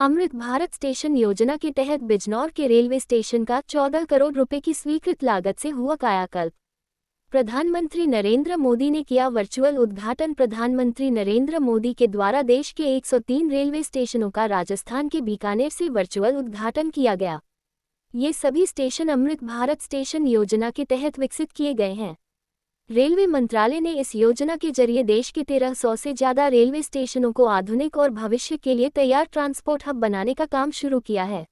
Amrit Bharat station योजना के तहत बिजनौर के रेलवे स्टेशन का 14 करोड़ रुपए की स्वीकृत लागत से हुआ कायाकल्प। प्रधानमंत्री नरेंद्र मोदी ने किया वर्चुअल उद्घाटन। प्रधानमंत्री नरेंद्र मोदी के द्वारा देश के 103 रेलवे स्टेशनों का राजस्थान के बीकानेर से वर्चुअल उद्घाटन किया गया। ये सभी स्टेशन अमृत भारत स्टेशन योजना के तहत विकसित किए गए हैं। रेलवे मंत्रालय ने इस योजना के जरिए देश के 1300 से ज्यादा रेलवे स्टेशनों को आधुनिक और भविष्य के लिए तैयार ट्रांसपोर्ट हब बनाने का काम शुरू किया है।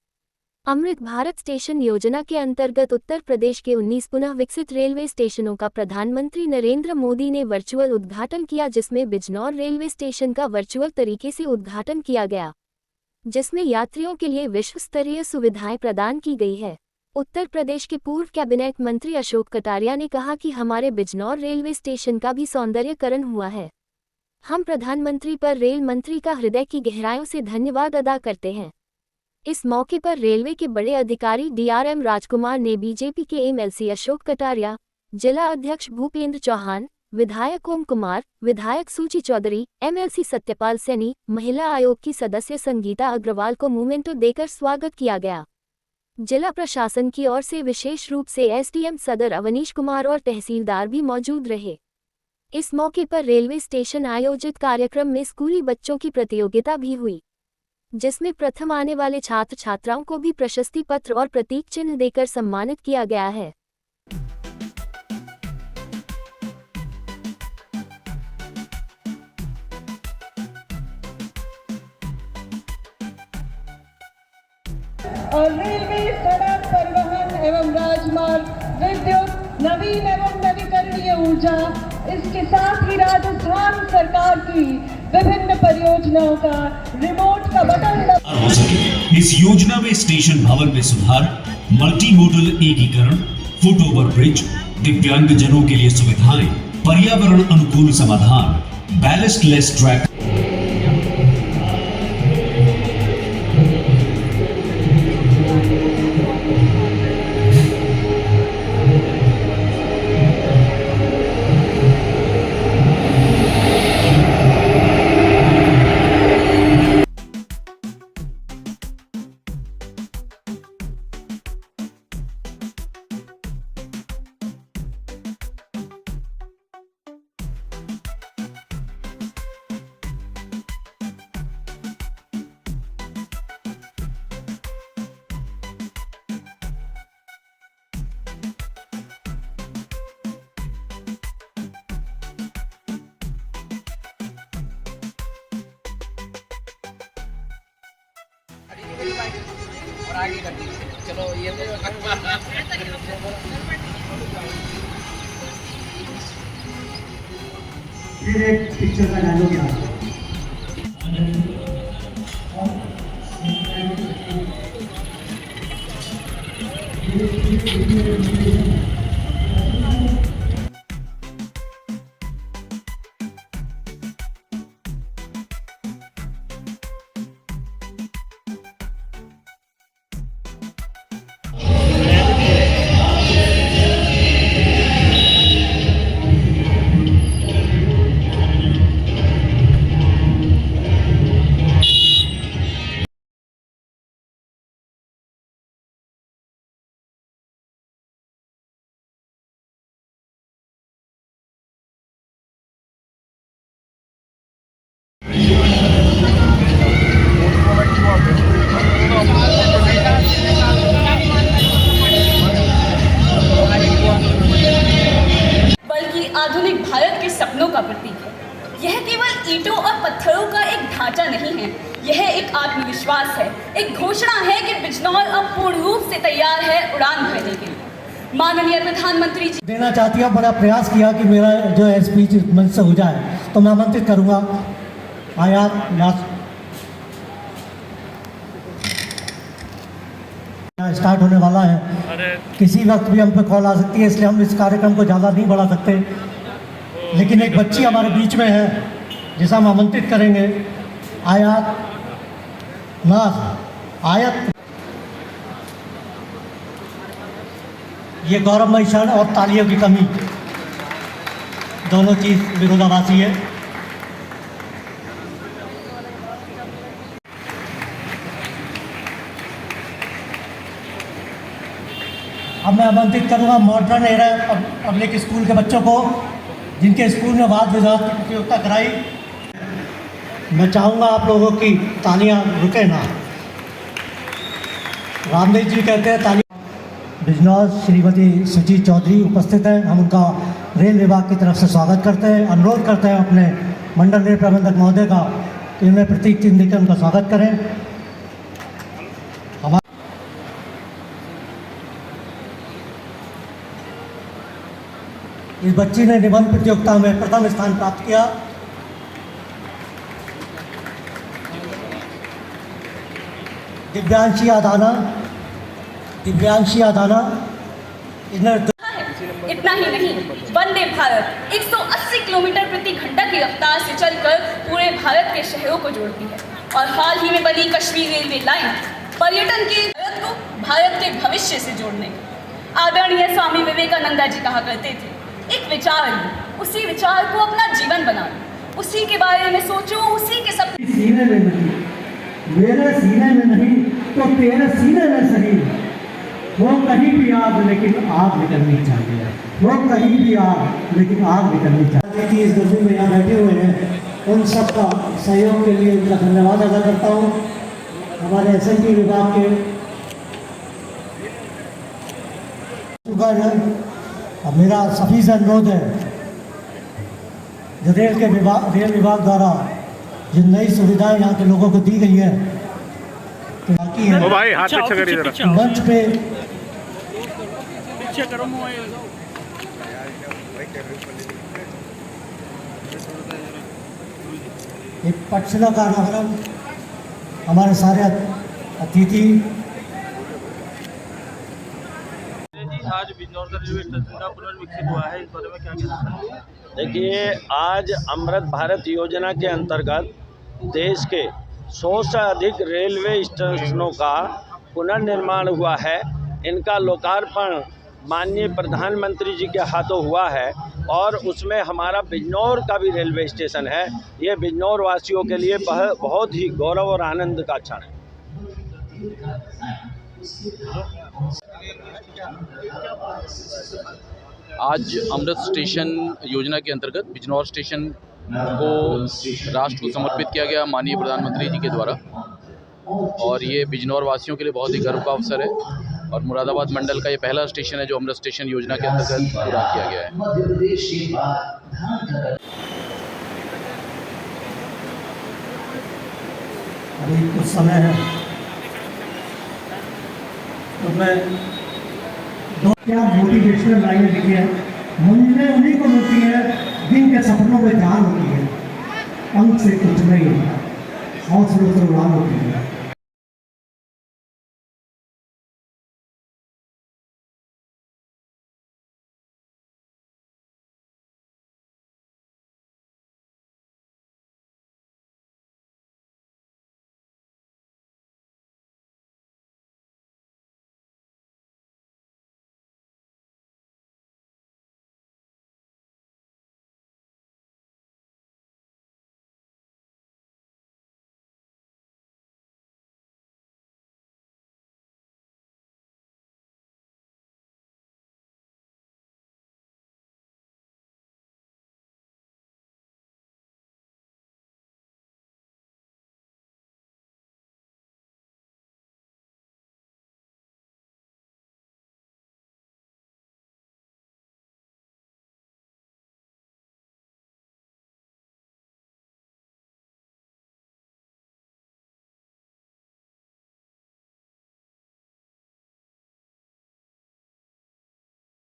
अमृत भारत स्टेशन योजना के अंतर्गत उत्तर प्रदेश के 19 पुनः विकसित रेलवे स्टेशनों का प्रधानमंत्री नरेंद्र मोदी ने वर्चुअल उद्घाटन किया, जिसमें बिजनौर रेलवे स्टेशन का वर्चुअल तरीके से उद्घाटन किया गया, जिसमें यात्रियों के लिए विश्व स्तरीय सुविधाएं प्रदान की गई है। उत्तर प्रदेश के पूर्व कैबिनेट मंत्री अशोक कटारिया ने कहा कि हमारे बिजनौर रेलवे स्टेशन का भी सौंदर्यकरण हुआ है। हम प्रधानमंत्री पर रेल मंत्री का हृदय की गहराइयों से धन्यवाद अदा करते हैं। इस मौके पर रेलवे के बड़े अधिकारी डीआरएम राजकुमार ने बीजेपी के एमएलसी अशोक कटारिया, जिला अध्यक्ष भूपेंद्र चौहान, विधायक ओम कुमार, विधायक सूची चौधरी, एमएलसी सत्यपाल सैनी, महिला आयोग की सदस्य संगीता अग्रवाल को मोमेंटो देकर स्वागत किया गया। जिला प्रशासन की ओर से विशेष रूप से एसडीएम सदर अवनीश कुमार और तहसीलदार भी मौजूद रहे। इस मौके पर रेलवे स्टेशन आयोजित कार्यक्रम में स्कूली बच्चों की प्रतियोगिता भी हुई, जिसमें प्रथम आने वाले छात्र छात्राओं को भी प्रशस्ति पत्र और प्रतीक चिन्ह देकर सम्मानित किया गया है। और रेलवे, सड़क परिवहन एवं राजमार्ग, विद्युत, नवीन एवं नवीकरणीय ऊर्जा, इसके साथ ही राजस्थान सरकार की विभिन्न परियोजनाओं का रिमोट का बटन हो सके। इस योजना में स्टेशन भवन में सुधार, मल्टी मोडल एकीकरण, फुट ओवर ब्रिज, दिव्यांग जनों के लिए सुविधाएं, पर्यावरण अनुकूल समाधान, बैलेस्ट लेस ट्रैक। और आगे कर दीजिए। चलो ये फिर एक पिक्चर का डायलॉग याद है। आधुनिक भारत के सपनों का प्रतीक है। यह केवल ईंटों और पत्थरों का एक ढांचा नहीं है, यह एक आत्मविश्वास है, एक घोषणा है कि बिजनौर अब पूर्ण रूप से तैयार है उड़ान भरने के लिए। माननीय प्रधानमंत्री जी देना चाहती हूँ, बड़ा प्रयास किया कि मेरा जो है स्पीच मंच से हो जाए, तो मैं आमंत्रित करूँगा आयात स्टार्ट होने वाला है। किसी वक्त भी हम पे कॉल आ सकती है, इसलिए हम इस कार्यक्रम को ज़्यादा नहीं बढ़ा सकते, लेकिन एक बच्ची हमारे बीच में है जिसे हम आमंत्रित करेंगे। आयत ये गौरवमयी क्षण और तालियों की कमी दोनों चीज़ विरोधाभासी है। अब मैं आमंत्रित करूँगा मॉडर्न एरा पब्लिक स्कूल के बच्चों को, जिनके स्कूल में वाद विवाद की प्रतियोगिता कराई। मैं चाहूँगा आप लोगों की तालियां रुके ना। रामदेव जी कहते हैं ताली। बिजनौर श्रीमती सुजीत चौधरी उपस्थित हैं, हम उनका रेल विभाग की तरफ से स्वागत करते हैं। अनुरोध करते हैं अपने मंडल रेल प्रबंधक महोदय का कि उन्हें प्रतीक चिन्ह देकर उनका स्वागत करें। इस बच्ची ने निबंध प्रतियोगिता में प्रथम स्थान प्राप्त किया। दिव्यांशी आदाना इतना ही नहीं, वंदे भारत 180 किलोमीटर प्रति घंटा की रफ्तार से चलकर पूरे भारत के शहरों को जोड़ती है। और हाल ही में बनी कश्मीर रेलवे लाइन पर्यटन के भारत को भारत के भविष्य से जोड़ने। आदरणीय स्वामी विवेकानंद जी कहा करते थे, एक विचार लो, उसी विचार को अपना जीवन बना लो, उसी के बारे में सोचो, उसी के सब सीने में नहीं, मेरे सीने में नहीं तो तेरे सीने में सही। वो कहीं भी आग लेकिन आग निकलनी चाहिए, वो कहीं भी आग लेकिन आग निकलनी चाहिए। इस गर्मी में यहाँ बैठे हुए हैं, उन सब का सहयोग के लिए उनका धन्यवाद अदा करता हूँ। हमारे एसएनटी विभाग के अब मेरा सभी से अनुरोध है, जो रेल विभाग द्वारा जिन नई सुविधाएं यहाँ के लोगों को दी गई है, तो बाकी है ओ भाई हाथ पीछे करिए जरा। मंच पे पीछे करो मोबाइल। एक पटशिला का अनावरण हमारे सारे अतिथि। आज बिजनौर का रेलवे स्टेशन का पुनर्विकसित हुआ है, इस बारे में क्या कहना है? देखिए, आज अमृत भारत योजना के अंतर्गत देश के 100 से अधिक रेलवे स्टेशनों का पुनर्निर्माण हुआ है। इनका लोकार्पण माननीय प्रधानमंत्री जी के हाथों हुआ है और उसमें हमारा बिजनौर का भी रेलवे स्टेशन है। ये बिजनौर वासियों के लिए बहुत ही गौरव और आनंद का क्षण है। आज अमृत स्टेशन योजना के अंतर्गत बिजनौर स्टेशन को राष्ट्र को समर्पित किया गया माननीय प्रधानमंत्री जी के द्वारा, और ये बिजनौर वासियों के लिए बहुत ही गर्व का अवसर है। और मुरादाबाद मंडल का ये पहला स्टेशन है जो अमृत स्टेशन योजना के अंतर्गत पूरा किया गया है। अभी कुछ समय है तो मैं दो क्या मोटिवेशनल लाइनें लिखी है। मंजिलें उन्हीं को मिलती है जिनके सपनों में जान होती है, पंख से कुछ नहीं होता, हौसलों से उड़ान होती है।